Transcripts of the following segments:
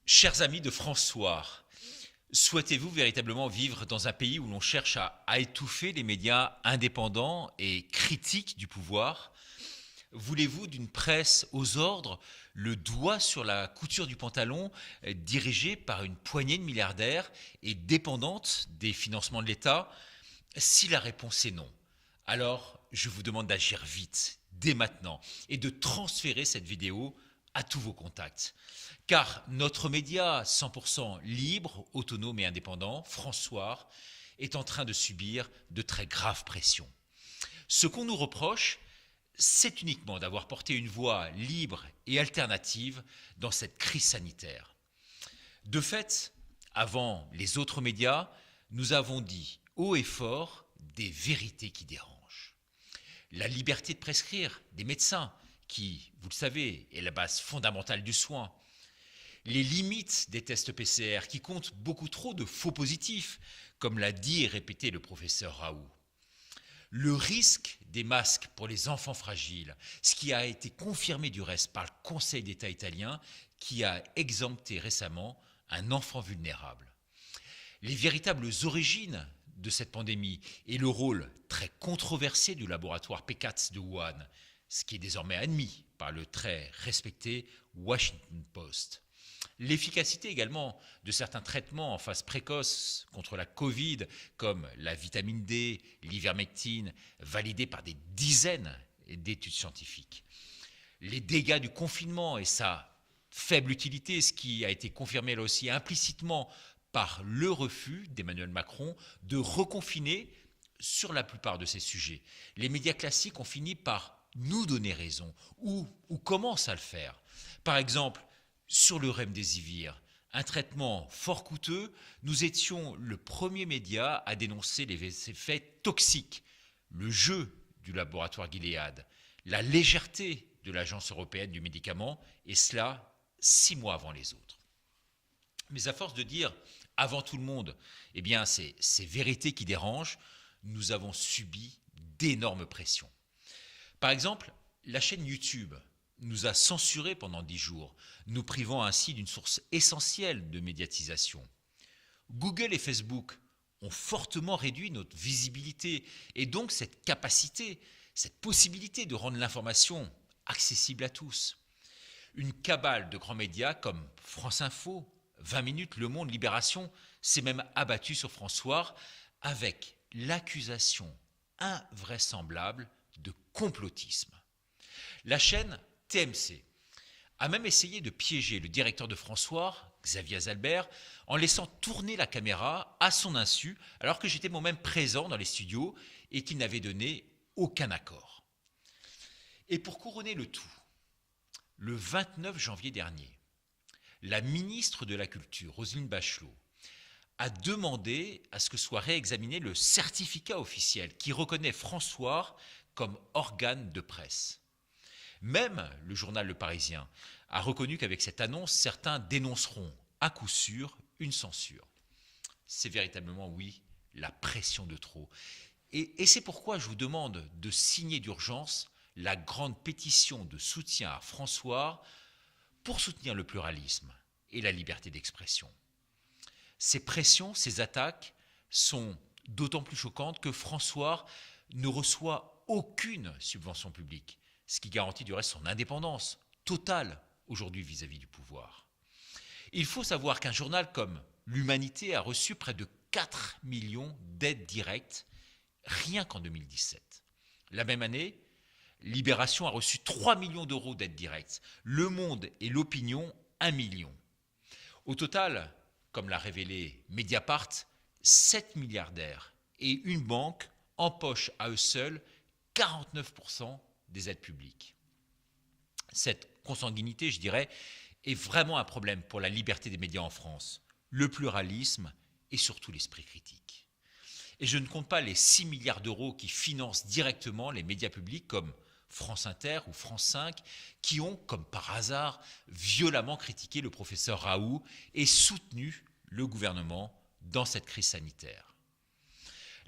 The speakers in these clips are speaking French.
Chers amis de François, souhaitez-vous véritablement vivre dans un pays où l'on cherche à étouffer les médias indépendants et critiques du pouvoir? Voulez-vous d'une presse aux ordres, le doigt sur la couture du pantalon, dirigée par une poignée de milliardaires et dépendante des financements de l'État? Si la réponse est non, alors je vous demande d'agir vite, dès maintenant, et de transférer cette vidéo à tous vos contacts. Car notre média 100% libre, autonome et indépendant, François, est en train de subir de très graves pressions. Ce qu'on nous reproche, c'est uniquement d'avoir porté une voix libre et alternative dans cette crise sanitaire. De fait, avant les autres médias, nous avons dit haut et fort des vérités qui dérangent. La liberté de prescrire des médecins, qui, vous le savez, est la base fondamentale du soin. Les limites des tests PCR qui comptent beaucoup trop de faux positifs, comme l'a dit et répété le professeur Raoult. Le risque des masques pour les enfants fragiles, ce qui a été confirmé du reste par le Conseil d'État italien qui a exempté récemment un enfant vulnérable. Les véritables origines de cette pandémie et le rôle très controversé du laboratoire P4 de Wuhan, ce qui est désormais admis par le très respecté Washington Post. L'efficacité également de certains traitements en phase précoce contre la Covid, comme la vitamine D, l'ivermectine, validés par des dizaines d'études scientifiques. Les dégâts du confinement et sa faible utilité, ce qui a été confirmé là aussi implicitement par le refus d'Emmanuel Macron de reconfiner sur la plupart de ces sujets. Les médias classiques ont fini par nous donner raison, ou commencent à le faire. Par exemple, sur le remdesivir, un traitement fort coûteux, nous étions le premier média à dénoncer les effets toxiques, le jeu du laboratoire Gilead, la légèreté de l'Agence européenne du médicament, et cela 6 mois avant les autres. Mais à force de dire avant tout le monde, eh bien c'est ces vérités qui dérangent, nous avons subi d'énormes pressions. Par exemple, la chaîne YouTube nous a censurés pendant 10 jours, nous privant ainsi d'une source essentielle de médiatisation. Google et Facebook ont fortement réduit notre visibilité et donc cette capacité, cette possibilité de rendre l'information accessible à tous. Une cabale de grands médias comme France Info, 20 minutes, Le Monde, Libération s'est même abattue sur François avec l'accusation invraisemblable de complotisme. La chaîne TMC a même essayé de piéger le directeur de François, Xavier Zalbert, en laissant tourner la caméra à son insu, alors que j'étais moi-même présent dans les studios et qu'il n'avait donné aucun accord. Et pour couronner le tout, le 29 janvier dernier, la ministre de la Culture, Roselyne Bachelot, a demandé à ce que soit réexaminé le certificat officiel qui reconnaît François comme organe de presse. Même le journal Le Parisien a reconnu qu'avec cette annonce, certains dénonceront à coup sûr une censure. C'est véritablement, oui, la pression de trop. Et c'est pourquoi je vous demande de signer d'urgence la grande pétition de soutien à François pour soutenir le pluralisme et la liberté d'expression. Ces pressions, ces attaques sont d'autant plus choquantes que François ne reçoit aucune subvention publique, ce qui garantit du reste son indépendance totale aujourd'hui vis-à-vis du pouvoir. Il faut savoir qu'un journal comme L'Humanité a reçu près de 4 millions d'aides directes rien qu'en 2017. La même année, Libération a reçu 3 millions d'euros d'aides directes, Le Monde et L'Opinion 1 million. Au total, comme l'a révélé Mediapart, 7 milliardaires et une banque empochent à eux seuls 49% des aides publiques. Cette consanguinité, je dirais, est vraiment un problème pour la liberté des médias en France, le pluralisme et surtout l'esprit critique. Et je ne compte pas les 6 milliards d'euros qui financent directement les médias publics comme France Inter ou France 5, qui ont, comme par hasard, violemment critiqué le professeur Raoult et soutenu le gouvernement dans cette crise sanitaire.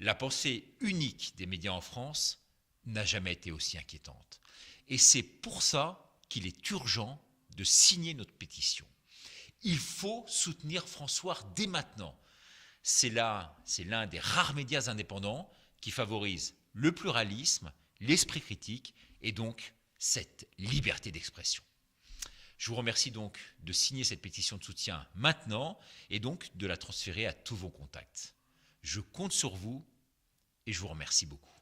La pensée unique des médias en France n'a jamais été aussi inquiétante. Et c'est pour ça qu'il est urgent de signer notre pétition. Il faut soutenir François dès maintenant. C'est l'un des rares médias indépendants qui favorise le pluralisme, l'esprit critique et donc cette liberté d'expression. Je vous remercie donc de signer cette pétition de soutien maintenant et donc de la transférer à tous vos contacts. Je compte sur vous et je vous remercie beaucoup.